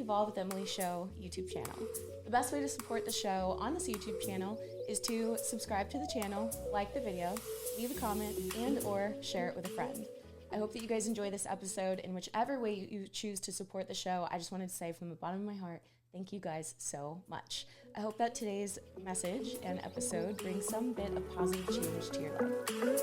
Evolve with Emily show YouTube channel. The best way to support the show on this YouTube channel is to subscribe to the channel, like the video, leave a comment, and or share it with a friend. I hope that you guys enjoy this episode in whichever way you choose to support the show. I just wanted to say from the bottom of my heart, thank you guys so much. I hope that today's message and episode brings some bit of positive change to your life.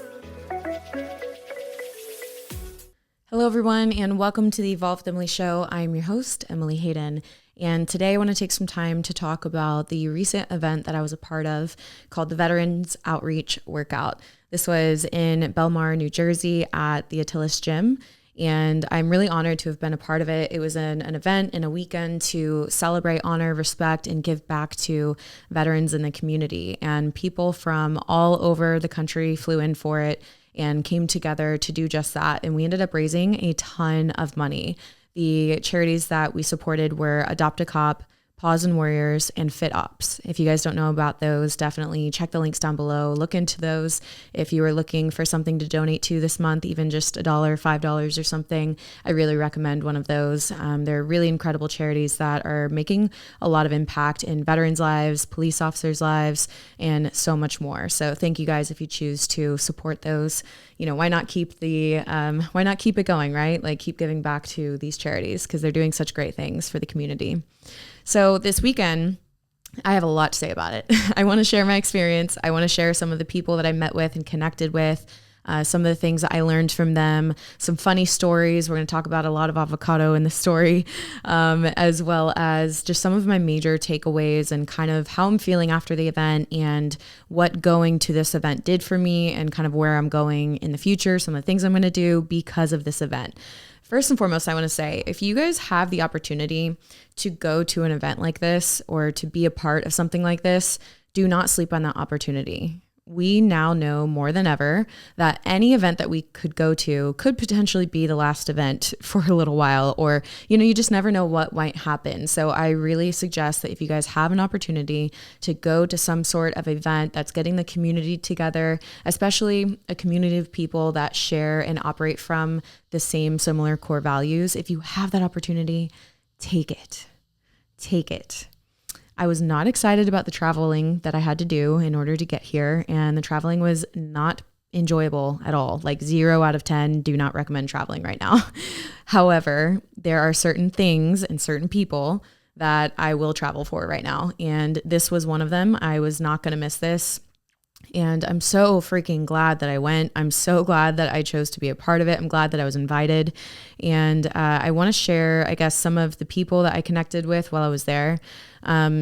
Hello everyone, and welcome to the Evolve with Emily show. I'm your host, Emily Hayden, and today I want to take some time to talk about the recent event that I was a part of called the Veterans Outreach Workout. This was in Bellmawr, New Jersey at the Atilis Gym, and I'm really honored to have been a part of it. It was an event in a weekend to celebrate, honor, respect, and give back to veterans in the community, and people from all over the country flew in for it and came together to do just that. And we ended up raising a ton of money. The charities that we supported were Adopt a Cop, Paws and Warriors, and Fit Ops. If you guys don't know about those, definitely check the links down below. Look into those. If you are looking for something to donate to this month, even just $1, $5 or something, I really recommend one of those. They're really incredible charities that are making a lot of impact in veterans' lives, police officers' lives, and so much more. So thank you guys if you choose to support those. You know, why not keep it going, right? Like keep giving back to these charities because they're doing such great things for the community. So this weekend, I have a lot to say about it. I want to share my experience. I want to share some of the people that I met with and connected with, some of the things that I learned from them, some funny stories. We're going to talk about a lot of avocado in the story, as well as just some of my major takeaways and kind of how I'm feeling after the event and what going to this event did for me and kind of where I'm going in the future, some of the things I'm going to do because of this event. First and foremost, I want to say, if you guys have the opportunity to go to an event like this or to be a part of something like this, do not sleep on that opportunity. We now know more than ever that any event that we could go to could potentially be the last event for a little while, or, you just never know what might happen. So I really suggest that if you guys have an opportunity to go to some sort of event that's getting the community together, especially a community of people that share and operate from the same similar core values, if you have that opportunity, take it. Take it. I was not excited about the traveling that I had to do in order to get here, and the traveling was not enjoyable at all. Like 0 out of 10, do not recommend traveling right now. However, there are certain things and certain people that I will travel for right now, and this was one of them. I was not going to miss this. And I'm so freaking glad that I went. I'm so glad that I chose to be a part of it. I'm glad that I was invited. And I want to share, I guess, some of the people that I connected with while I was there.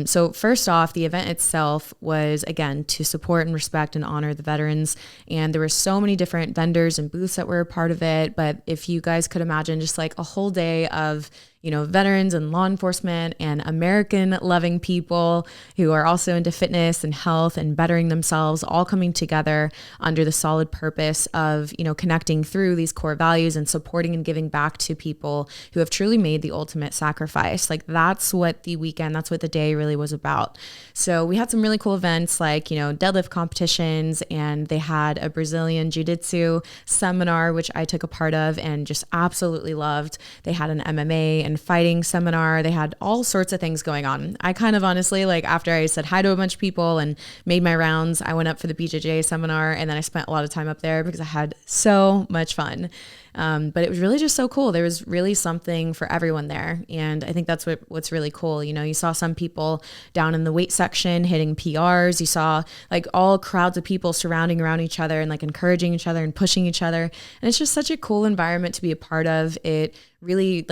So first off, the event itself was, again, to support and respect and honor the veterans. And there were so many different vendors and booths that were a part of it. But if you guys could imagine just like a whole day of veterans and law enforcement and American loving people who are also into fitness and health and bettering themselves, all coming together under the solid purpose of, connecting through these core values and supporting and giving back to people who have truly made the ultimate sacrifice. Like that's what the day really was about. So we had some really cool events like, deadlift competitions, and they had a Brazilian jiu-jitsu seminar, which I took a part of and just absolutely loved. They had an MMA and fighting seminar. They had all sorts of things going on. I kind of honestly, like after I said hi to a bunch of people and made my rounds, I went up for the BJJ seminar, and then I spent a lot of time up there because I had so much fun. But it was really just so cool. There was really something for everyone there. And I think that's what's really cool. You saw some people down in the weight section hitting PRs. You saw like all crowds of people surrounding around each other and like encouraging each other and pushing each other. And it's just such a cool environment to be a part of. It really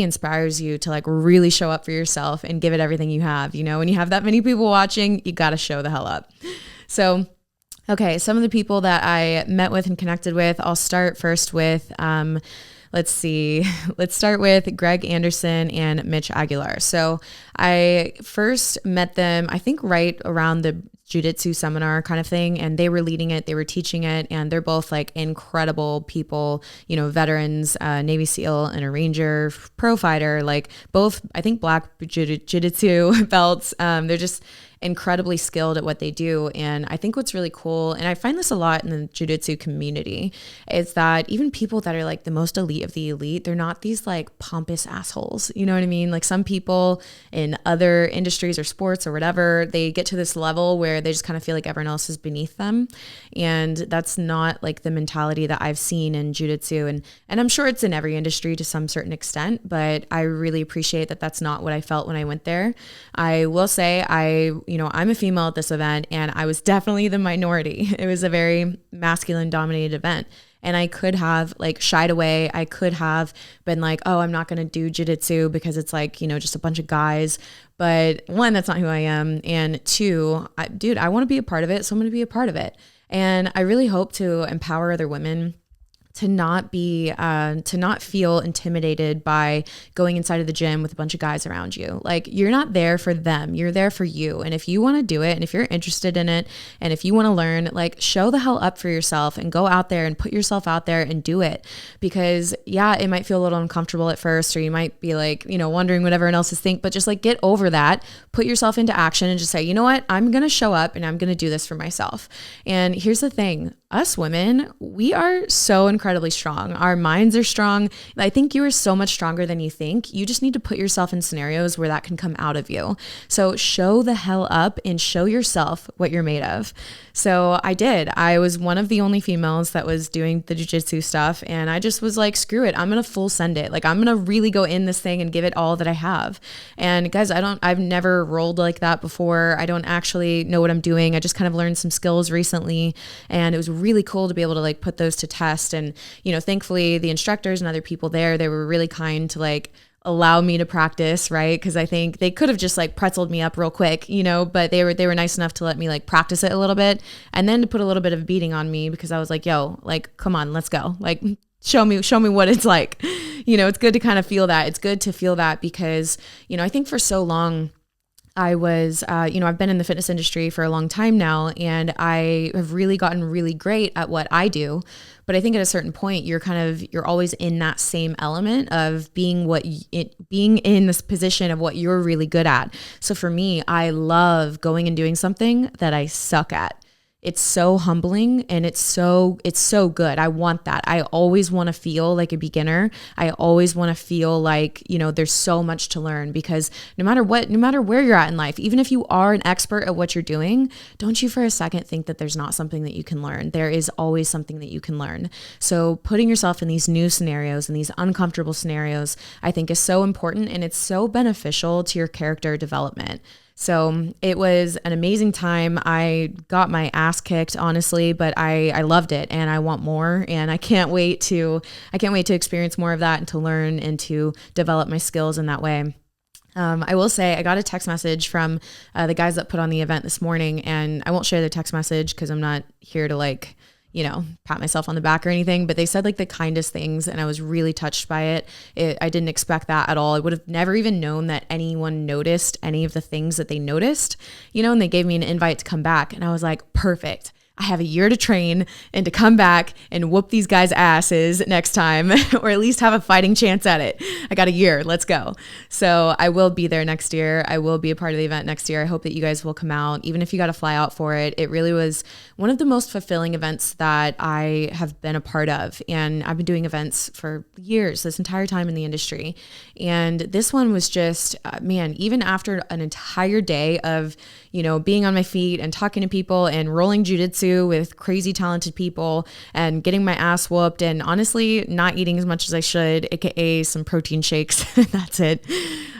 inspires you to like really show up for yourself and give it everything you have. When you have that many people watching, you got to show the hell up. So okay, some of the people that I met with and connected with, I'll start first with, let's start with Greg Anderson and Mitch Aguilar. So I first met them, I think right around the jiu-jitsu seminar kind of thing, and they were leading it, they were teaching it, and they're both like incredible people, veterans, Navy SEAL and a Ranger, pro fighter, like both, I think black jiu-jitsu belts. They're just incredibly skilled at what they do. And I think what's really cool, and I find this a lot in the jiu-jitsu community, is that even people that are like the most elite of the elite, they're not these like pompous assholes. You know what I mean? Like some people in other industries or sports or whatever, they get to this level where they just kind of feel like everyone else is beneath them. And that's not like the mentality that I've seen in jiu-jitsu. And I'm sure it's in every industry to some certain extent, but I really appreciate that that's not what I felt when I went there. I will say I'm a female at this event, and I was definitely the minority. It was a very masculine dominated event. And I could have like shied away. I could have been like, oh, I'm not going to do jiu-jitsu because it's like, just a bunch of guys. But one, that's not who I am. And two, I want to be a part of it. So I'm going to be a part of it. And I really hope to empower other women to not feel intimidated by going inside of the gym with a bunch of guys around you. Like, you're not there for them, you're there for you. And if you want to do it, and if you're interested in it, and if you want to learn, like, show the hell up for yourself and go out there and put yourself out there and do it. Because yeah, it might feel a little uncomfortable at first, or you might be like, wondering what everyone else think, but just like get over that, put yourself into action and just say, you know what, I'm going to show up and I'm going to do this for myself. And here's the thing, us women, we are so incredibly strong. Our minds are strong. I think you are so much stronger than you think. You just need to put yourself in scenarios where that can come out of you. So show the hell up and show yourself what you're made of. So I did. I was one of the only females that was doing the jiu-jitsu stuff. And I just was like, screw it. I'm going to full send it. Like, I'm going to really go in this thing and give it all that I have. And guys, I've never rolled like that before. I don't actually know what I'm doing. I just kind of learned some skills recently, and it was really cool to be able to like put those to test. And, thankfully the instructors and other people there, they were really kind to like allow me to practice, right? Because I think they could have just like pretzeled me up real quick, but they were nice enough to let me like practice it a little bit, and then to put a little bit of beating on me, because I was like, yo, like, come on, let's go. Like, show me what it's like. It's good to kind of feel that. It's good to feel that because, I think for so long, I was, I've been in the fitness industry for a long time now, and I have really gotten really great at what I do. But I think at a certain point, you're always in that same element of being in this position of what you're really good at. So for me, I love going and doing something that I suck at. It's so humbling, and it's so good. I want that. I always want to feel like a beginner. I always want to feel like, there's so much to learn, because no matter where you're at in life, even if you are an expert at what you're doing, don't you for a second think that there's not something that you can learn. There is always something that you can learn. So putting yourself in these new scenarios and these uncomfortable scenarios, I think is so important, and it's so beneficial to your character development. So it was an amazing time. I got my ass kicked, honestly, but I loved it, and I want more, and I can't wait to experience more of that and to learn and to develop my skills in that way. I will say I got a text message from the guys that put on the event this morning, and I won't share the text message because I'm not here to like, pat myself on the back or anything, but they said like the kindest things, and I was really touched by it. I didn't expect that at all. I would have never even known that anyone noticed any of the things that they noticed, and they gave me an invite to come back, and I was like, perfect. I have a year to train and to come back and whoop these guys' asses next time, or at least have a fighting chance at it. I got a year. Let's go. So I will be there next year. I will be a part of the event next year. I hope that you guys will come out, even if you got to fly out for it. It really was one of the most fulfilling events that I have been a part of. And I've been doing events for years, this entire time in the industry. And this one was just, even after an entire day of, being on my feet and talking to people and rolling jiu-jitsu with crazy talented people and getting my ass whooped, and honestly not eating as much as I should, aka some protein shakes. That's it.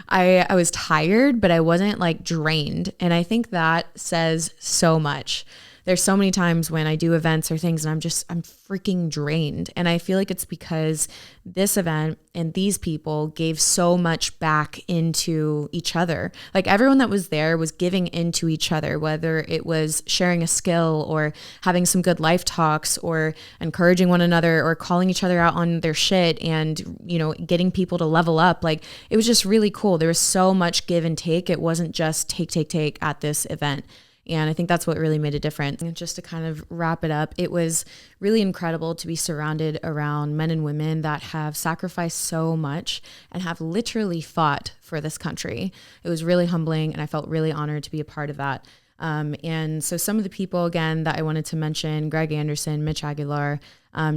I was tired, but I wasn't like drained. And I think that says so much. There's so many times when I do events or things and I'm freaking drained. And I feel like it's because this event and these people gave so much back into each other. Like everyone that was there was giving into each other, whether it was sharing a skill or having some good life talks or encouraging one another or calling each other out on their shit and, getting people to level up. Like it was just really cool. There was so much give and take. It wasn't just take at this event. And I think that's what really made a difference. And just to kind of wrap it up, it was really incredible to be surrounded around men and women that have sacrificed so much and have literally fought for this country. It was really humbling, and I felt really honored to be a part of that. And so some of the people, again, that I wanted to mention: Greg Anderson, Mitch Aguilar,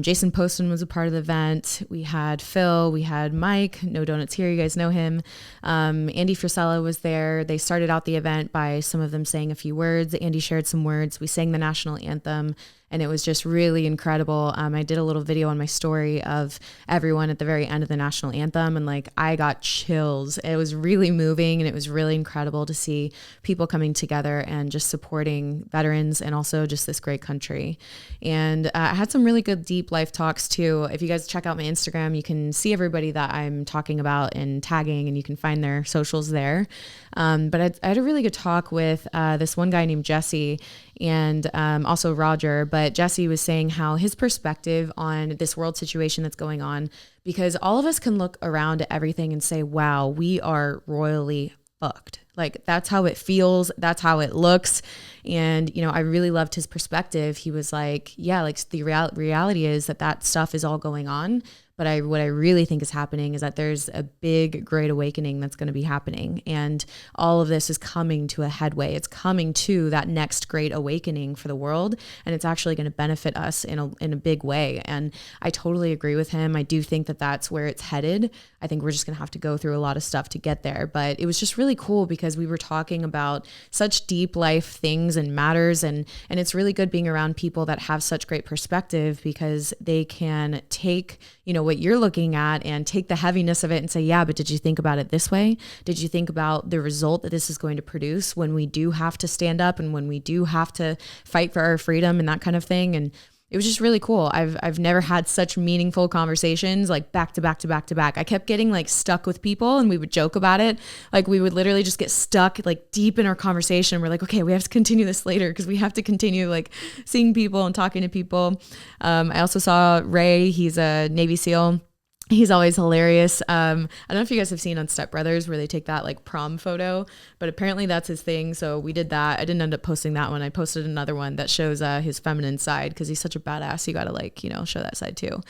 Jason Poston was a part of the event. We had Phil, we had Mike, No Donuts Here, you guys know him. Andy Frisella was there. They started out the event by some of them saying a few words. Andy shared some words. We sang the national anthem, and it was just really incredible. I did a little video on my story of everyone at the very end of the national anthem, and like I got chills. It was really moving, and it was really incredible to see people coming together and just supporting veterans and also just this great country. And I had some really good deep life talks too. If you guys check out my Instagram, you can see everybody that I'm talking about and tagging, and you can find their socials there. But I had a really good talk with this one guy named Jesse, and also Roger. But Jesse was saying how his perspective on this world situation that's going on, because all of us can look around at everything and say, wow, we are royally fucked. Like that's how it feels. That's how it looks. And, you know, I really loved his perspective. He was like, yeah, like the reality is that stuff is all going on. But what I really think is happening is that there's a big, great awakening that's going to be happening. And all of this is coming to a headway. It's coming to that next great awakening for the world. And it's actually going to benefit us in a big way. And I totally agree with him. I do think that that's where it's headed. I think we're just going to have to go through a lot of stuff to get there. But it was just really cool because we were talking about such deep life things and matters. And it's really good being around people that have such great perspective, because they can take, you know, what you're looking at and take the heaviness of it and say, yeah, but did you think about it this way? Did you think about the result that this is going to produce when we do have to stand up and when we do have to fight for our freedom and that kind of thing? And it was just really cool. I've never had such meaningful conversations like back to back to back to back. I kept getting like stuck with people, and we would joke about it. Like we would literally just get stuck like deep in our conversation. We're like, okay, we have to continue this later because we have to continue like seeing people and talking to people. I also saw Ray. He's a Navy SEAL. He's always hilarious. I don't know if you guys have seen on Step Brothers where they take that like prom photo, but apparently that's his thing. So we did that. I didn't end up posting that one. I posted another one that shows his feminine side, because he's such a badass. You got to like, you know, show that side too.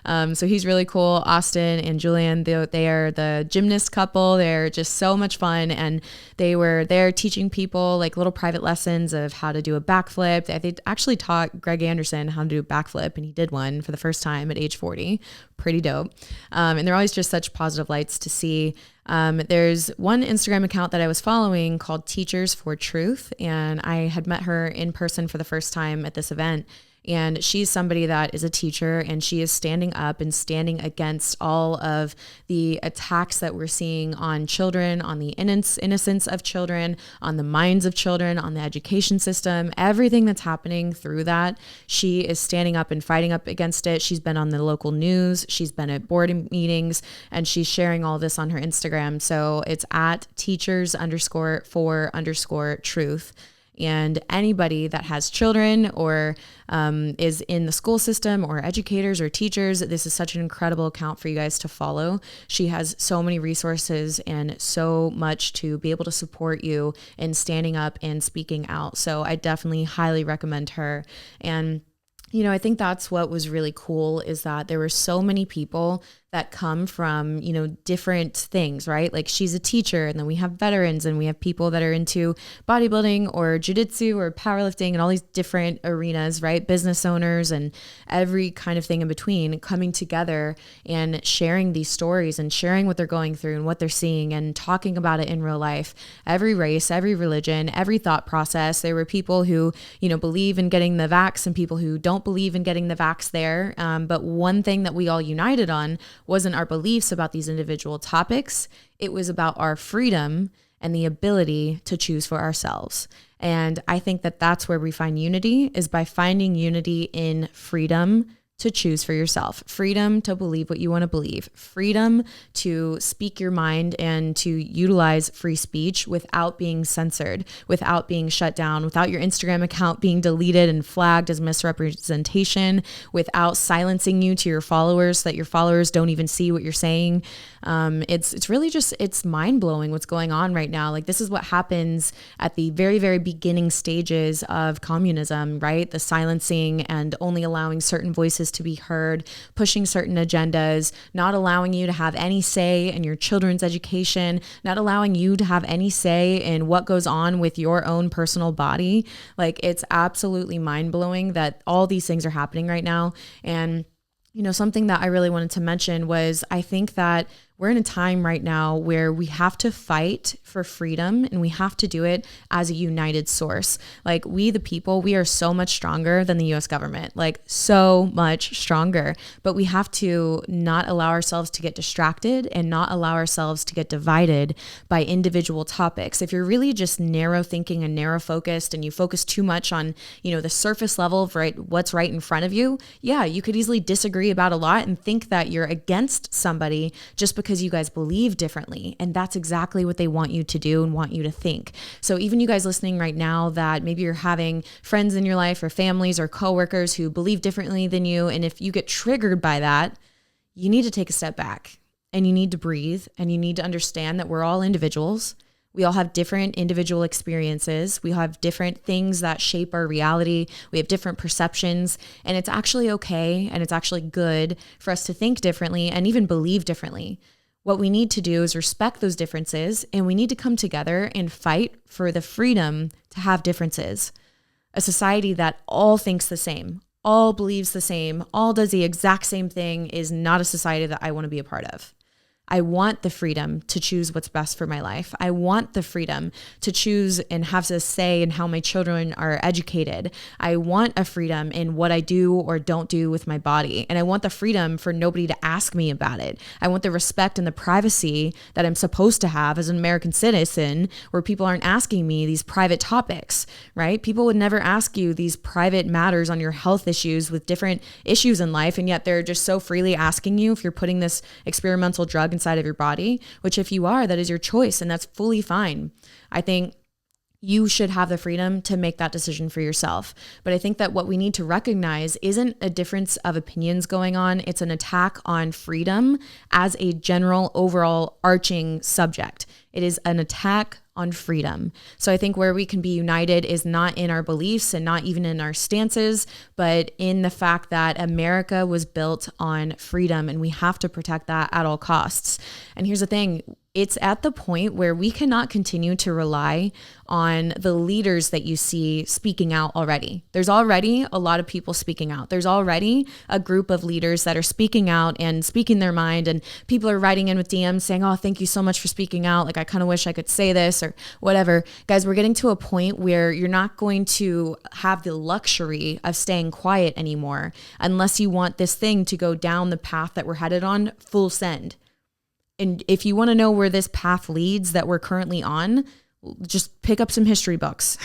So he's really cool. Austin and Julian, they are the gymnast couple. They're just so much fun. And they were there teaching people like little private lessons of how to do a backflip. They actually taught Greg Anderson how to do a backflip, and he did one for the first time at age 40. Pretty dope. And they're always just such positive lights to see. There's one Instagram account that I was following called Teachers for Truth, and I had met her in person for the first time at this event. And she's somebody that is a teacher, and she is standing up and standing against all of the attacks that we're seeing on children, on the innocence of children, on the minds of children, on the education system, everything that's happening through that. She is standing up and fighting up against it. She's been on the local news. She's been at board meetings, and she's sharing all this on her Instagram. So it's at teachers_for_truth. And anybody that has children or is in the school system, or educators or teachers, this is such an incredible account for you guys to follow. She has so many resources and so much to be able to support you in standing up and speaking out. So I definitely highly recommend her. And you know, I think that's what was really cool, is that there were so many people that come from, you know, different things, right? Like she's a teacher, and then we have veterans, and we have people that are into bodybuilding or jiu-jitsu or powerlifting and all these different arenas, right? Business owners and every kind of thing in between, coming together and sharing these stories and sharing what they're going through and what they're seeing and talking about it in real life. Every race, every religion, every thought process. There were people who, you know, believe in getting the vax and people who don't believe in getting the vax there. But one thing that we all united on wasn't our beliefs about these individual topics. It was about our freedom and the ability to choose for ourselves. And I think that that's where we find unity, is by finding unity in freedom to choose for yourself, freedom to believe what you want to believe, freedom to speak your mind and to utilize free speech without being censored, without being shut down, without your Instagram account being deleted and flagged as misrepresentation, without silencing you to your followers so that your followers don't even see what you're saying. It's really just, it's mind blowing what's going on right now. Like, this is what happens at the very, very beginning stages of communism, right? The silencing and only allowing certain voices to be heard, pushing certain agendas, not allowing you to have any say in your children's education, not allowing you to have any say in what goes on with your own personal body. Like, it's absolutely mind blowing that all these things are happening right now. And something that I really wanted to mention was, I think that we're in a time right now where we have to fight for freedom, and we have to do it as a united source. Like, we, the people, we are so much stronger than the US government, like so much stronger, but we have to not allow ourselves to get distracted and not allow ourselves to get divided by individual topics. If you're really just narrow thinking and narrow focused, and you focus too much on, the surface level of what's right in front of you, yeah, you could easily disagree about a lot and think that you're against somebody just because you guys believe differently. And that's exactly what they want you to do and want you to think. So even you guys listening right now, that maybe you're having friends in your life or families or coworkers who believe differently than you, and if you get triggered by that, you need to take a step back and you need to breathe, and you need to understand that we're all individuals. We all have different individual experiences. We have different things that shape our reality. We have different perceptions, and it's actually okay, and it's actually good for us to think differently and even believe differently. What we need to do is respect those differences, and we need to come together and fight for the freedom to have differences. A society that all thinks the same, all believes the same, all does the exact same thing is not a society that I want to be a part of. I want the freedom to choose what's best for my life. I want the freedom to choose and have a say in how my children are educated. I want a freedom in what I do or don't do with my body. And I want the freedom for nobody to ask me about it. I want the respect and the privacy that I'm supposed to have as an American citizen, where people aren't asking me these private topics, right? People would never ask you these private matters on your health issues with different issues in life. And yet they're just so freely asking you if you're putting this experimental drug inside of your body, which if you are, that is your choice, and that's fully fine. I think you should have the freedom to make that decision for yourself. But I think that what we need to recognize isn't a difference of opinions going on. It's an attack on freedom as a general, overall, arching subject. It is an attack on freedom. So I think where we can be united is not in our beliefs and not even in our stances, but in the fact that America was built on freedom, and we have to protect that at all costs. And here's the thing. It's at the point where we cannot continue to rely on the leaders that you see speaking out already. There's already a lot of people speaking out. There's already a group of leaders that are speaking out and speaking their mind, and people are writing in with DMs saying, oh, thank you so much for speaking out. Like, I kind of wish I could say this or whatever. Guys, we're getting to a point where you're not going to have the luxury of staying quiet anymore unless you want this thing to go down the path that we're headed on full send. And if you want to know where this path leads that we're currently on, just pick up some history books.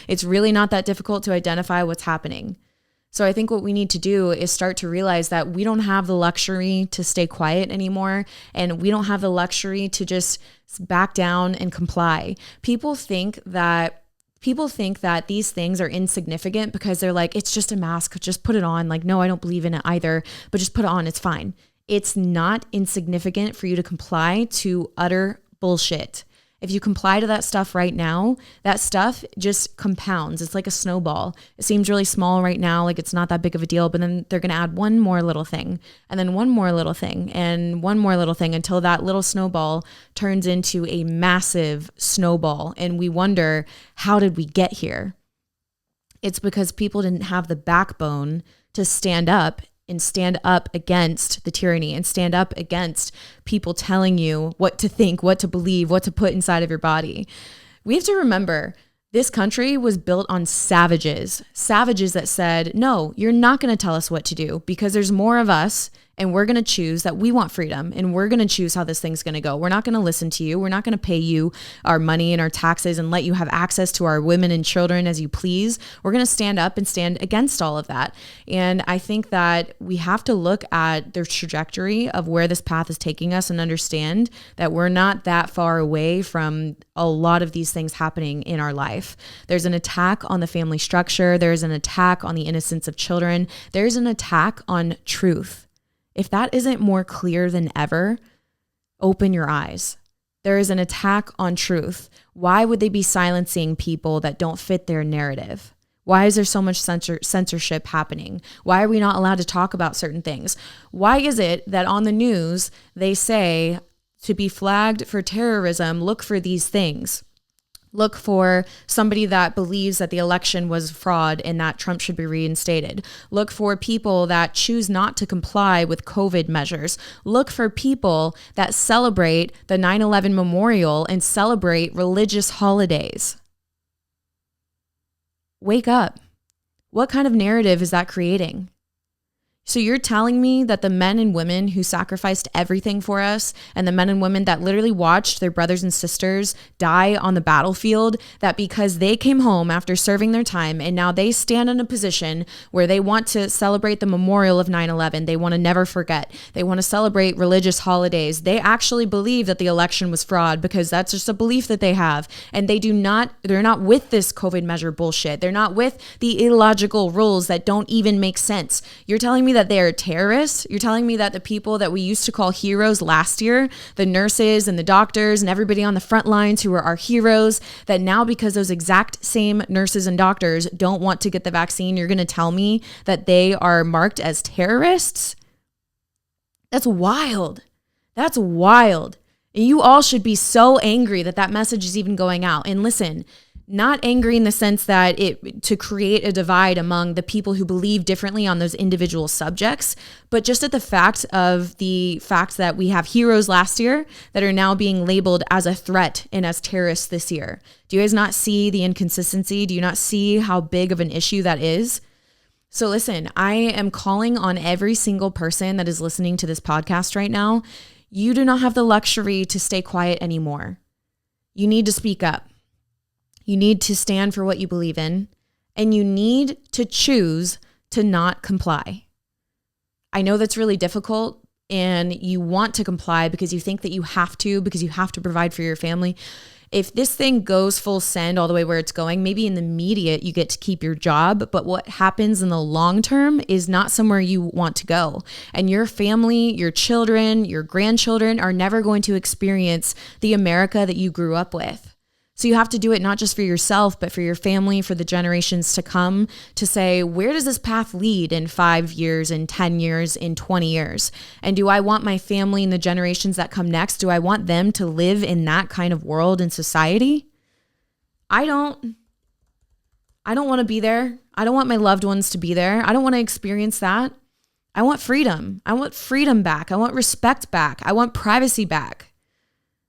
It's really not that difficult to identify what's happening. So I think what we need to do is start to realize that we don't have the luxury to stay quiet anymore, and we don't have the luxury to just back down and comply. People think that these things are insignificant because they're like, it's just a mask, just put it on. Like, no, I don't believe in it either, but just put it on, it's fine. It's not insignificant for you to comply to utter bullshit. If you comply to that stuff right now, that stuff just compounds. It's like a snowball. It seems really small right now, like it's not that big of a deal, but then they're going to add one more little thing, and then one more little thing, and one more little thing, until that little snowball turns into a massive snowball. And we wonder, how did we get here? It's because people didn't have the backbone to stand up against the tyranny, and stand up against people telling you what to think, what to believe, what to put inside of your body. We have to remember, this country was built on savages that said, no, you're not going to tell us what to do because there's more of us, and we're going to choose that we want freedom, and we're going to choose how this thing's going to go. We're not going to listen to you. We're not going to pay you our money and our taxes and let you have access to our women and children as you please. We're going to stand up and stand against all of that. And I think that we have to look at the trajectory of where this path is taking us and understand that we're not that far away from a lot of these things happening in our life. There's an attack on the family structure. There's an attack on the innocence of children. There's an attack on truth. If that isn't more clear than ever, open your eyes. There is an attack on truth. Why would they be silencing people that don't fit their narrative? Why is there so much censorship happening? Why are we not allowed to talk about certain things? Why is it that on the news they say to be flagged for terrorism, look for these things? Look for somebody that believes that the election was fraud and that Trump should be reinstated. Look for people that choose not to comply with COVID measures. Look for people that celebrate the 9/11 memorial and celebrate religious holidays. Wake up. What kind of narrative is that creating? So you're telling me that the men and women who sacrificed everything for us and the men and women that literally watched their brothers and sisters die on the battlefield, that because they came home after serving their time and now they stand in a position where they want to celebrate the memorial of 9/11, they want to never forget, they want to celebrate religious holidays, they actually believe that the election was fraud because that's just a belief that they have, and they're not with this COVID measure bullshit. They're not with the illogical rules that don't even make sense. You're telling me that they are terrorists? You're telling me that the people that we used to call heroes last year, the nurses and the doctors and everybody on the front lines who were our heroes, that now because those exact same nurses and doctors don't want to get the vaccine, you're going to tell me that they are marked as terrorists? That's wild. That's wild. And you all should be so angry that that message is even going out. And listen, not angry in the sense that to create a divide among the people who believe differently on those individual subjects, but just at the fact that we have heroes last year that are now being labeled as a threat and as terrorists this year. Do you guys not see the inconsistency? Do you not see how big of an issue that is? So listen, I am calling on every single person that is listening to this podcast right now. You do not have the luxury to stay quiet anymore. You need to speak up. You need to stand for what you believe in, and you need to choose to not comply. I know that's really difficult, and you want to comply because you think that you have to, because you have to provide for your family. If this thing goes full send all the way where it's going, maybe in the immediate you get to keep your job, but what happens in the long term is not somewhere you want to go. And your family, your children, your grandchildren are never going to experience the America that you grew up with. So you have to do it not just for yourself, but for your family, for the generations to come, to say, where does this path lead in 5 years, in 10 years, in 20 years? And do I want my family and the generations that come next, do I want them to live in that kind of world and society? I don't want to be there. I don't want my loved ones to be there. I don't want to experience that. I want freedom. I want freedom back. I want respect back. I want privacy back.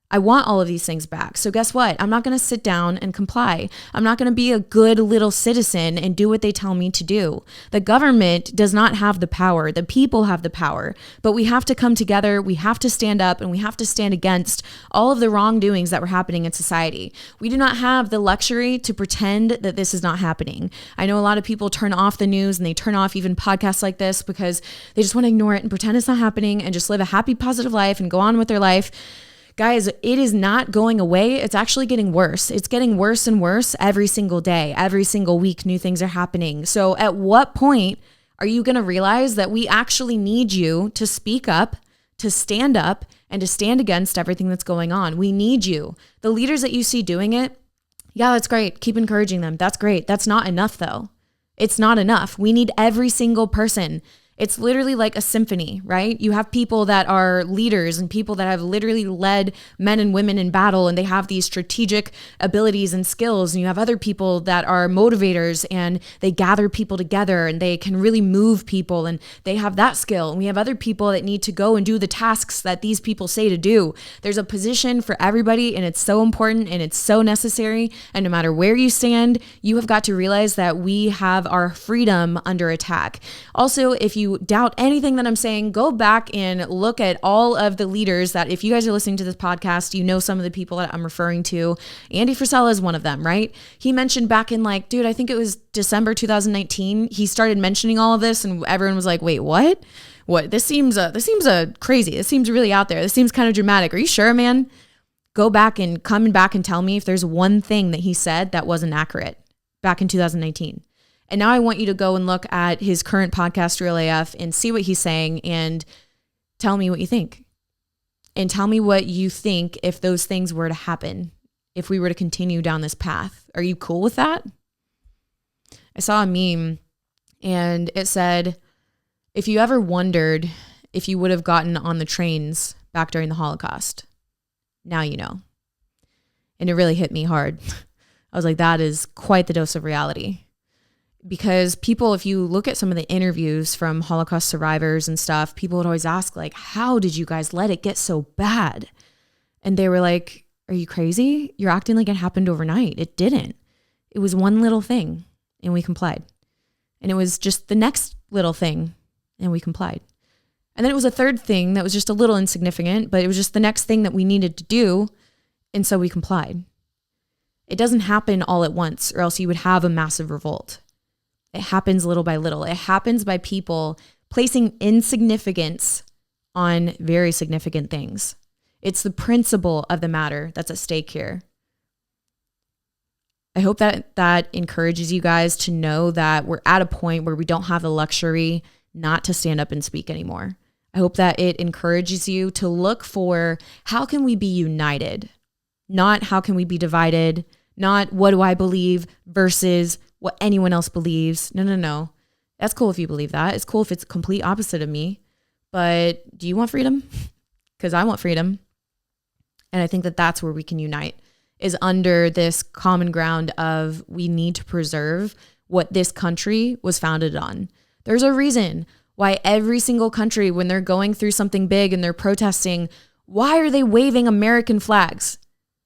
I want all of these things back. So guess what? I'm not going to sit down and comply. I'm not going to be a good little citizen and do what they tell me to do. The government does not have the power. The people have the power. But we have to come together. We have to stand up, and we have to stand against all of the wrongdoings that were happening in society. We do not have the luxury to pretend that this is not happening. I know a lot of people turn off the news and they turn off even podcasts like this because they just want to ignore it and pretend it's not happening and just live a happy, positive life and go on with their life. Guys, it is not going away. It's actually getting worse. It's getting worse and worse every single day. Every single week, new things are happening. So at what point are you going to realize that we actually need you to speak up, to stand up, and to stand against everything that's going on? We need you. The leaders that you see doing it, yeah, that's great. Keep encouraging them. That's great. That's not enough, though. It's not enough. We need every single person. It's literally like a symphony, right? You have people that are leaders and people that have literally led men and women in battle, and they have these strategic abilities and skills. And you have other people that are motivators and they gather people together and they can really move people, and they have that skill. And we have other people that need to go and do the tasks that these people say to do. There's a position for everybody, and it's so important and it's so necessary. And no matter where you stand, you have got to realize that we have our freedom under attack. Also, if you doubt anything that I'm saying, go back and look at all of the leaders that, if you guys are listening to this podcast, you know some of the people that I'm referring to. Andy Frisella is one of them, right? He mentioned back in I think it was December 2019, he started mentioning all of this, and everyone was like, wait, what? What? This seems crazy. This seems really out there. This seems kind of dramatic. Are you sure, man? Go back and come back and tell me if there's one thing that he said that wasn't accurate back in 2019. And now I want you to go and look at his current podcast, Real AF, and see what he's saying and tell me what you think. and tell me what you think if those things were to happen, if we were to continue down this path. Are you cool with that? I saw a meme and it said, if you ever wondered if you would have gotten on the trains back during the Holocaust, now you know. And it really hit me hard. I was like, that is quite the dose of reality. Because people, if you look at some of the interviews from Holocaust survivors and stuff, people would always ask, like, how did you guys let it get so bad? And they were like, are you crazy? You're acting like it happened overnight. It didn't. It was one little thing and we complied. And it was just the next little thing and we complied. And then it was a third thing that was just a little insignificant, but it was just the next thing that we needed to do. And so we complied. It doesn't happen all at once, or else you would have a massive revolt. It happens little by little. It happens by people placing insignificance on very significant things. It's the principle of the matter that's at stake here. I hope that encourages you guys to know that we're at a point where we don't have the luxury not to stand up and speak anymore. I hope that it encourages you to look for how can we be united, not how can we be divided, not what do I believe versus what anyone else believes. No. That's cool if you believe that. It's cool if it's complete opposite of me. But do you want freedom? Because I want freedom. And I think that that's where we can unite, is under this common ground of we need to preserve what this country was founded on. There's a reason why every single country, when they're going through something big and they're protesting, why are they waving American flags?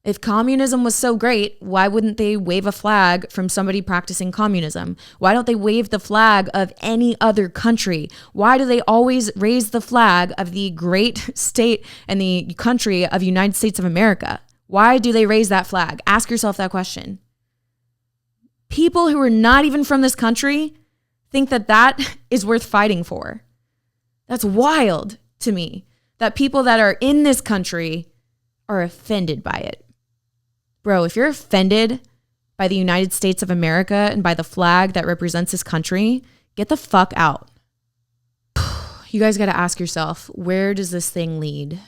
If communism was so great, why wouldn't they wave a flag from somebody practicing communism? Why don't they wave the flag of any other country? Why do they always raise the flag of the great state and the country of United States of America? Why do they raise that flag? Ask yourself that question. People who are not even from this country think that that is worth fighting for. That's wild to me, that people that are in this country are offended by it. Bro, if you're offended by the United States of America and by the flag that represents this country, get the fuck out. You guys got to ask yourself, where does this thing lead?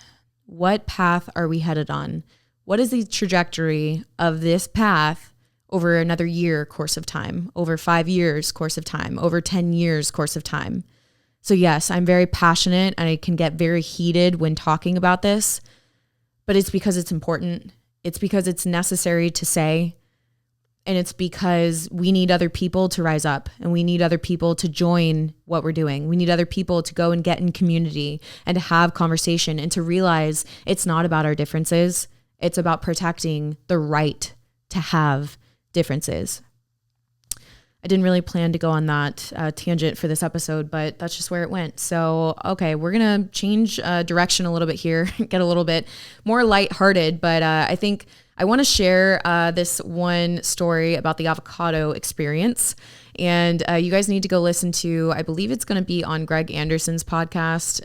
What path are we headed on? What is the trajectory of this path over another year course of time, over 5 years course of time, over 10 years course of time? So yes, I'm very passionate and I can get very heated when talking about this, but it's because it's important. It's because it's necessary to say, and it's because we need other people to rise up and we need other people to join what we're doing. We need other people to go and get in community and to have conversation and to realize it's not about our differences. It's about protecting the right to have differences. I didn't really plan to go on that tangent for this episode, but that's just where it went. So, okay, we're going to change direction a little bit here, get a little bit more lighthearted, but I think I want to share this one story about the avocado experience. And you guys need to go listen to, I believe it's going to be on Greg Anderson's podcast,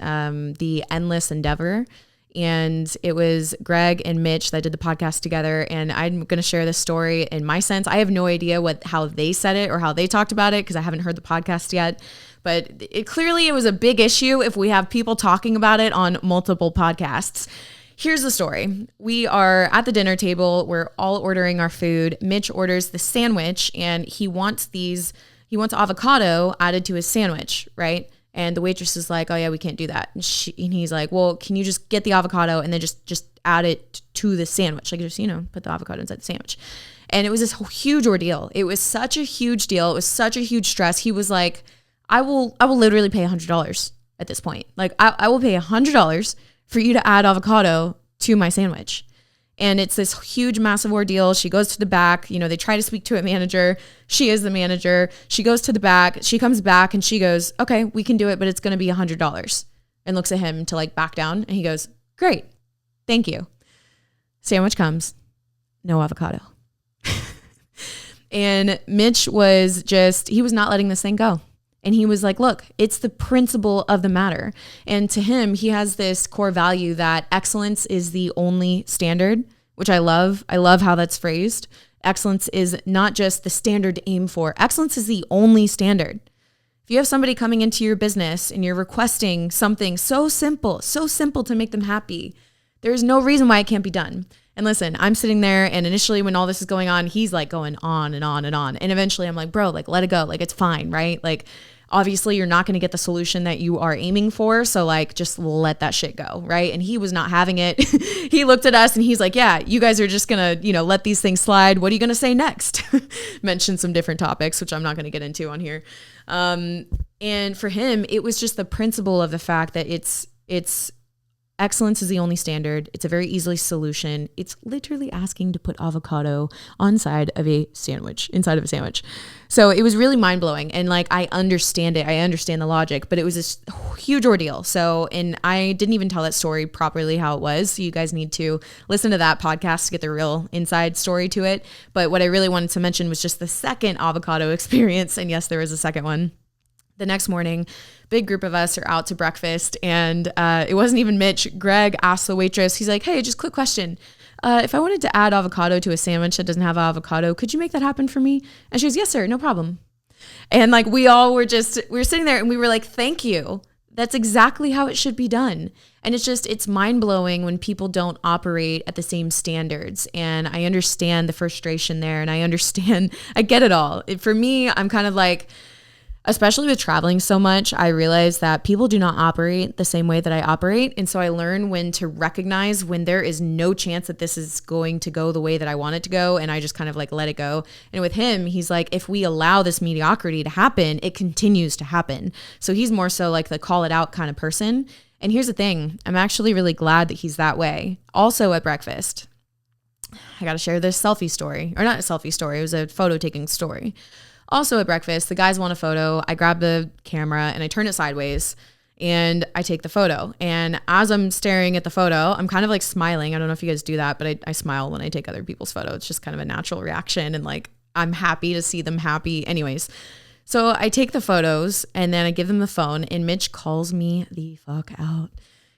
The Endless Endeavor. And it was Greg and Mitch that did the podcast together. And I'm going to share this story in my sense. I have no idea how they said it or how they talked about it because I haven't heard the podcast yet. But it was a big issue if we have people talking about it on multiple podcasts. Here's the story. We are at the dinner table. We're all ordering our food. Mitch orders the sandwich and he wants avocado added to his sandwich, right? And the waitress is like, oh yeah, we can't do that. And he's like, well, can you just get the avocado and then just add it to the sandwich? Like just, put the avocado inside the sandwich. And it was this huge ordeal. It was such a huge deal. It was such a huge stress. He was like, I will literally pay $100 at this point. Like I will pay $100 for you to add avocado to my sandwich. And it's this huge, massive ordeal. She goes to the back. They try to speak to a manager. She is the manager. She goes to the back. She comes back and she goes, okay, we can do it, but it's going to be $100. And looks at him to back down. And he goes, great. Thank you. Sandwich comes. No avocado. And Mitch he was not letting this thing go. And he was like, look, it's the principle of the matter. And to him, he has this core value that excellence is the only standard, which I love. I love how that's phrased. Excellence is not just the standard to aim for. Excellence is the only standard. If you have somebody coming into your business and you're requesting something so simple to make them happy, There's no reason why it can't be done. And listen, I'm sitting there, and initially when all this is going on, he's like going on and on and on. And eventually I'm like, bro, like, let it go. Like, it's fine, right? Like, obviously you're not going to get the solution that you are aiming for. So like, just let that shit go. Right. And he was not having it. He looked at us and he's like, yeah, you guys are just going to, let these things slide. What are you going to say next? Mentioned some different topics, which I'm not going to get into on here. And for him, it was just the principle of the fact that it's excellence is the only standard. It's a very easy solution. It's literally asking to put avocado inside of a sandwich. So it was really mind blowing. And like, I understand it. I understand the logic, but it was this huge ordeal. So, and I didn't even tell that story properly how it was. So you guys need to listen to that podcast to get the real inside story to it. But what I really wanted to mention was just the second avocado experience. And yes, there was a second one. The next morning, big group of us are out to breakfast, and it wasn't even Mitch. Greg asked the waitress, he's like, hey, just quick question. If I wanted to add avocado to a sandwich that doesn't have avocado, could you make that happen for me? And she goes, yes, sir, no problem. And like, we were sitting there and we were like, thank you. That's exactly how it should be done. And it's mind blowing when people don't operate at the same standards. And I understand the frustration there, and I get it all. For me, I'm kind of like, especially with traveling so much, I realize that people do not operate the same way that I operate. And so I learn when to recognize when there is no chance that this is going to go the way that I want it to go. And I just kind of like let it go. And with him, he's like, if we allow this mediocrity to happen, it continues to happen. So he's more so like the call it out kind of person. And here's the thing. I'm actually really glad that he's that way. Also at breakfast, I got to share this selfie story, or not a selfie story. It was a photo taking story. Also at breakfast, the guys want a photo. I grab the camera and I turn it sideways and I take the photo. And as I'm staring at the photo, I'm kind of like smiling. I don't know if you guys do that, but I smile when I take other people's photo. It's just kind of a natural reaction. And like, I'm happy to see them happy. Anyways, so I take the photos and then I give them the phone, and Mitch calls me the fuck out.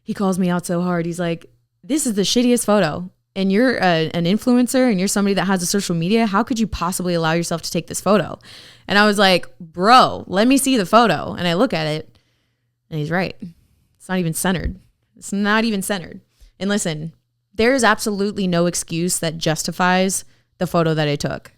He calls me out so hard. He's like, this is the shittiest photo. And you're an influencer and you're somebody that has a social media. How could you possibly allow yourself to take this photo? And I was like, bro, let me see the photo. And I look at it and he's right. It's not even centered. And listen, there is absolutely no excuse that justifies the photo that I took.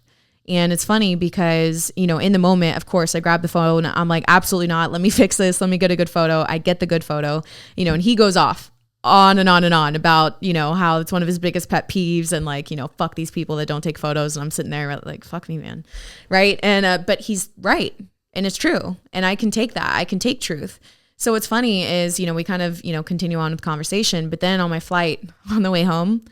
And it's funny because, in the moment, of course, I grab the phone. I'm like, absolutely not. Let me fix this. Let me get a good photo. I get the good photo, and he goes off on and on and on about, how it's one of his biggest pet peeves and like, fuck these people that don't take photos. And I'm sitting there like, fuck me, man. Right. And, but he's right. And it's true. And I can take that. I can take truth. So what's funny is, we kind of, continue on with the conversation, but then on my flight on the way home,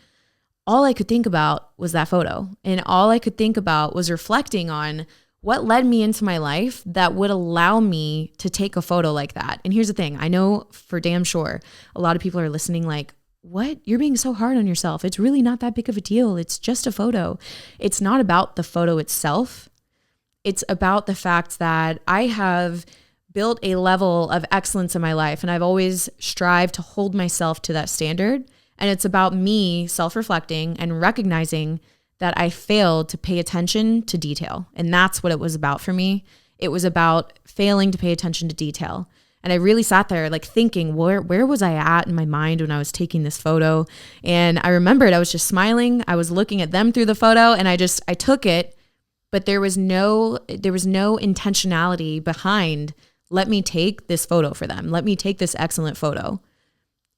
all I could think about was that photo. And all I could think about was reflecting on what led me into my life that would allow me to take a photo like that. And here's the thing. I know for damn sure a lot of people are listening like, what? You're being so hard on yourself. It's really not that big of a deal. It's just a photo. It's not about the photo itself. It's about the fact that I have built a level of excellence in my life, and I've always strived to hold myself to that standard. And it's about me self-reflecting and recognizing that I failed to pay attention to detail. And that's what it was about for me. It was about failing to pay attention to detail. And I really sat there like thinking, where was I at in my mind when I was taking this photo? And I remembered I was just smiling. I was looking at them through the photo, and I took it, but there was no intentionality behind, let me take this photo for them. Let me take this excellent photo.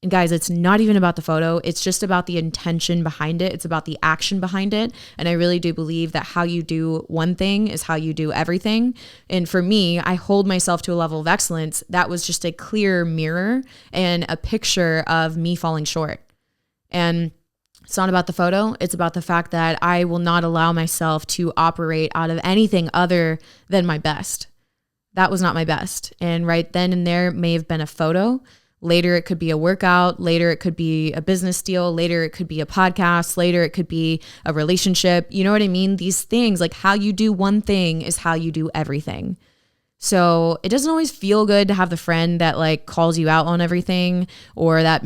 And guys, it's not even about the photo. It's just about the intention behind it. It's about the action behind it. And I really do believe that how you do one thing is how you do everything. And for me, I hold myself to a level of excellence that was just a clear mirror and a picture of me falling short. And it's not about the photo. It's about the fact that I will not allow myself to operate out of anything other than my best. That was not my best. And right then and there may have been a photo. Later, it could be a workout. Later, it could be a business deal. Later, it could be a podcast. Later, it could be a relationship. You know what I mean? These things, like how you do one thing is how you do everything. So it doesn't always feel good to have the friend that like calls you out on everything, or that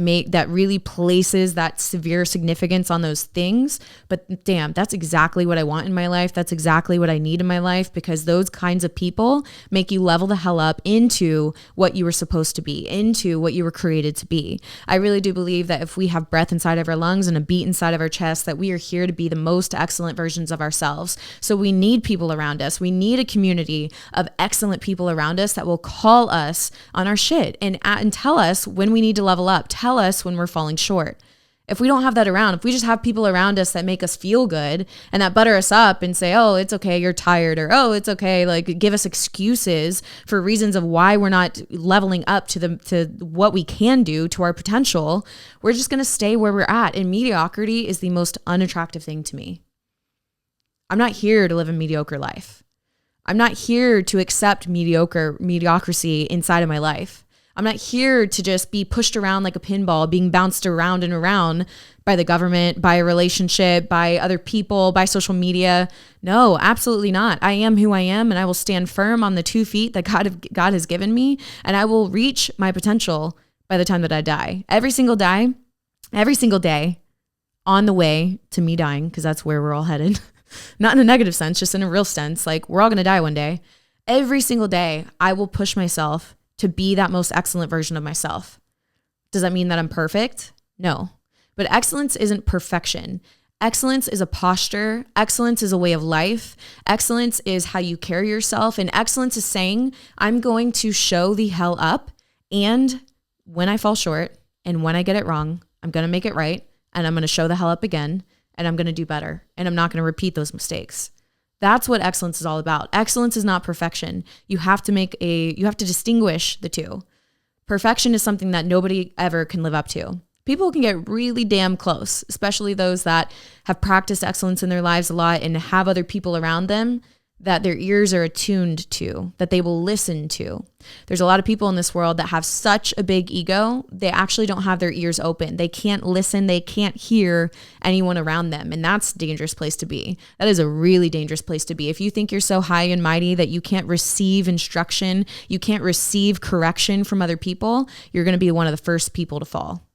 really places that severe significance on those things. But damn, that's exactly what I want in my life. That's exactly what I need in my life, because those kinds of people make you level the hell up into what you were supposed to be, into what you were created to be. I really do believe that if we have breath inside of our lungs and a beat inside of our chest, that we are here to be the most excellent versions of ourselves. So we need people around us. We need a community of excellent people around us that will call us on our shit and tell us when we need to level up, tell us when we're falling short. If we don't have that around, if we just have people around us that make us feel good and that butter us up and say, oh, it's okay, you're tired, or oh, it's okay, like give us excuses for reasons of why we're not leveling up to what we can do, to our potential, we're just going to stay where we're at. And mediocrity is the most unattractive thing to me. I'm not here to live a mediocre life. I'm not here to accept mediocrity inside of my life. I'm not here to just be pushed around like a pinball, being bounced around and around by the government, by a relationship, by other people, by social media. No, absolutely not. I am who I am, and I will stand firm on the 2 feet that God has given me, and I will reach my potential by the time that I die. Every single day on the way to me dying, because that's where we're all headed. Not in a negative sense, just in a real sense. Like, we're all going to die one day. Every single day, I will push myself to be that most excellent version of myself. Does that mean that I'm perfect? No. But excellence isn't perfection. Excellence is a posture. Excellence is a way of life. Excellence is how you carry yourself. And excellence is saying, I'm going to show the hell up. And when I fall short and when I get it wrong, I'm going to make it right. And I'm going to show the hell up again. And I'm going to do better. And I'm not going to repeat those mistakes. That's what excellence is all about. Excellence is not perfection. You have to distinguish the two. Perfection is something that nobody ever can live up to. People can get really damn close, especially those that have practiced excellence in their lives a lot and have other people around them that their ears are attuned to, that they will listen to. There's a lot of people in this world that have such a big ego, they actually don't have their ears open. They can't listen, they can't hear anyone around them. And that's a dangerous place to be. That is a really dangerous place to be. If you think you're so high and mighty that you can't receive instruction, you can't receive correction from other people, you're going to be one of the first people to fall.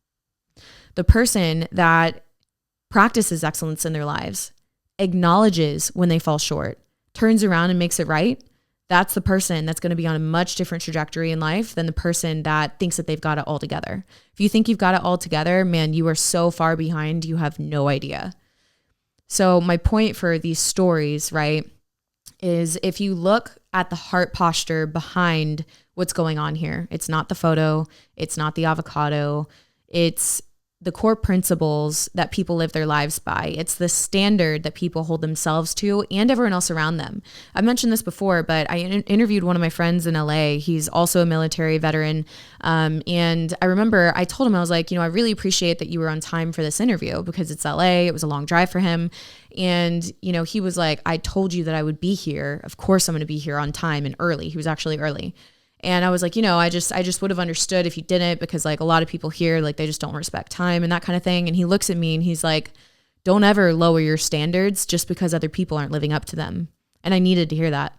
The person that practices excellence in their lives, acknowledges when they fall short, turns around and makes it right, that's the person that's going to be on a much different trajectory in life than the person that thinks that they've got it all together. If you think you've got it all together, man, you are so far behind, you have no idea. So my point for these stories, right, is if you look at the heart posture behind what's going on here, it's not the photo, it's not the avocado, it's the core principles that people live their lives by. It's the standard that people hold themselves to and everyone else around them. I've mentioned this before, but I interviewed one of my friends in LA. He's also a military veteran. And I remember I told him, I was like, I really appreciate that you were on time for this interview because it's LA. It was a long drive for him. And, he was like, I told you that I would be here. Of course I'm going to be here on time and early. He was actually early. And I was like, I just would have understood if you didn't, because like a lot of people here, like they just don't respect time and that kind of thing. And he looks at me and he's like, don't ever lower your standards just because other people aren't living up to them. And I needed to hear that.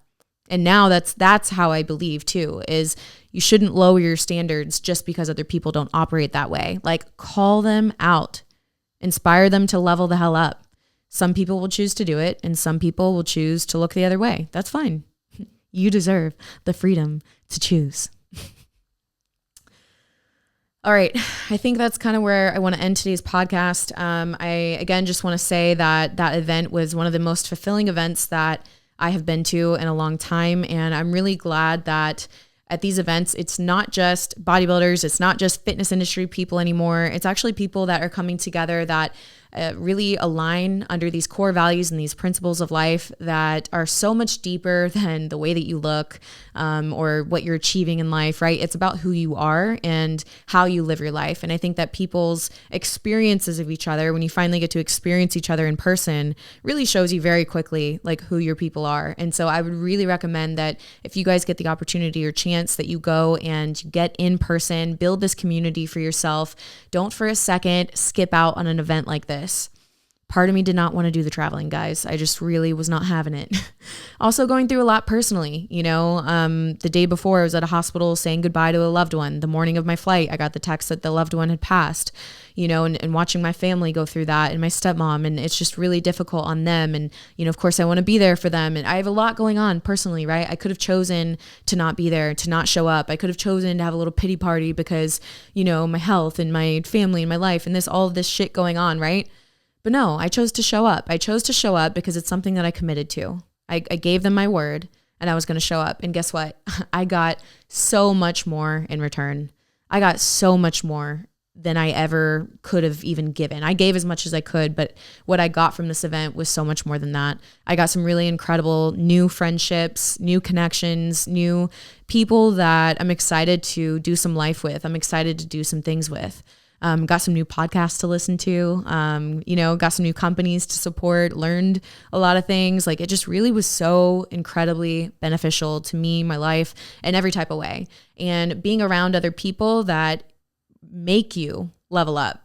And now that's how I believe too, is you shouldn't lower your standards just because other people don't operate that way. Like, call them out, inspire them to level the hell up. Some people will choose to do it and some people will choose to look the other way. That's fine. You deserve the freedom to choose. All right. I think that's kind of where I want to end today's podcast. I, again, just want to say that event was one of the most fulfilling events that I have been to in a long time. And I'm really glad that at these events, it's not just bodybuilders, it's not just fitness industry people anymore. It's actually people that are coming together that really align under these core values and these principles of life that are so much deeper than the way that you look or what you're achieving in life, right? It's about who you are and how you live your life. And I think that people's experiences of each other, when you finally get to experience each other in person, really shows you very quickly like who your people are. And so I would really recommend that if you guys get the opportunity or chance that you go and get in person, build this community for yourself. Don't for a second skip out on an event like this. Part of me did not want to do the traveling, guys. I just really was not having it. Also going through a lot personally, the day before I was at a hospital saying goodbye to a loved one. The morning of my flight, I got the text that the loved one had passed, and watching my family go through that and my stepmom, and it's just really difficult on them. And, of course I want to be there for them. And I have a lot going on personally, right? I could have chosen to not be there, to not show up. I could have chosen to have a little pity party because, my health and my family and my life and all of this shit going on, right? But no, I chose to show up. I chose to show up because it's something that I committed to. I gave them my word and I was going to show up. And guess what? I got so much more in return. I got so much more than I ever could have even given. I gave as much as I could, but what I got from this event was so much more than that. I got some really incredible new friendships, new connections, new people that I'm excited to do some life with. I'm excited to do some things with. Got some new podcasts to listen to, got some new companies to support, learned a lot of things. Like, it just really was so incredibly beneficial to me, my life, in every type of way. And being around other people that make you level up,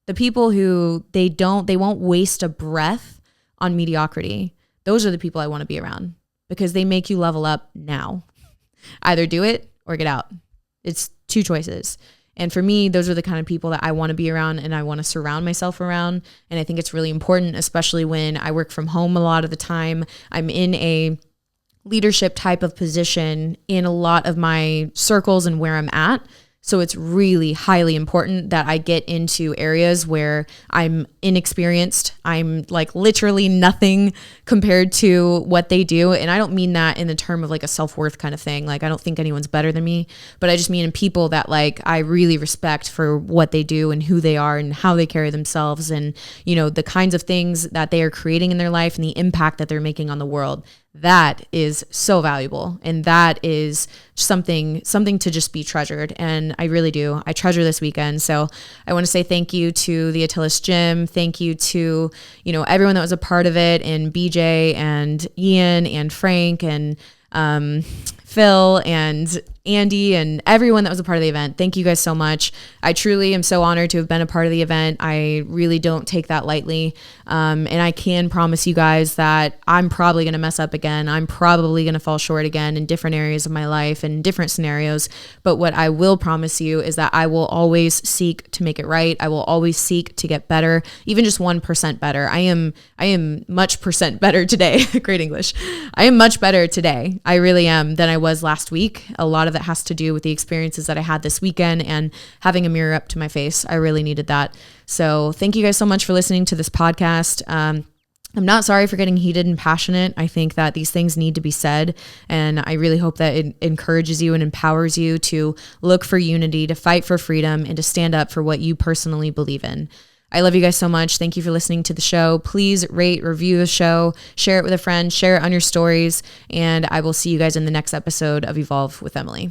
the people who they won't waste a breath on mediocrity. Those are the people I want to be around because they make you level up now. Either do it or get out. It's two choices. And for me, those are the kind of people that I want to be around and I want to surround myself around. And I think it's really important, especially when I work from home a lot of the time. I'm in a leadership type of position in a lot of my circles and where I'm at. So it's really highly important that I get into areas where I'm inexperienced. I'm like literally nothing compared to what they do. And I don't mean that in the term of like a self-worth kind of thing. Like, I don't think anyone's better than me, but I just mean in people that like I really respect for what they do and who they are and how they carry themselves and, the kinds of things that they are creating in their life and the impact that they're making on the world. That is so valuable. And that is something to just be treasured. And I really do. I treasure this weekend. So I want to say thank you to the Atilis Gym. Thank you to, everyone that was a part of it, and BJ and Ian and Frank and Phil and Andy and everyone that was a part of the event. Thank you guys so much. I truly am so honored to have been a part of the event. I really don't take that lightly. And I can promise you guys that I'm probably going to mess up again. I'm probably going to fall short again in different areas of my life and different scenarios. But what I will promise you is that I will always seek to make it right. I will always seek to get better, even just 1% better. I am much percent better today. Great English. I am much better today. I really am than I was last week. A lot of that has to do with the experiences that I had this weekend and having a mirror up to my face. I really needed that. So thank you guys so much for listening to this podcast. I'm not sorry for getting heated and passionate. I think that these things need to be said. And I really hope that it encourages you and empowers you to look for unity, to fight for freedom, and to stand up for what you personally believe in. I love you guys so much. Thank you for listening to the show. Please rate, review the show, share it with a friend, share it on your stories, and I will see you guys in the next episode of Evolve with Emily.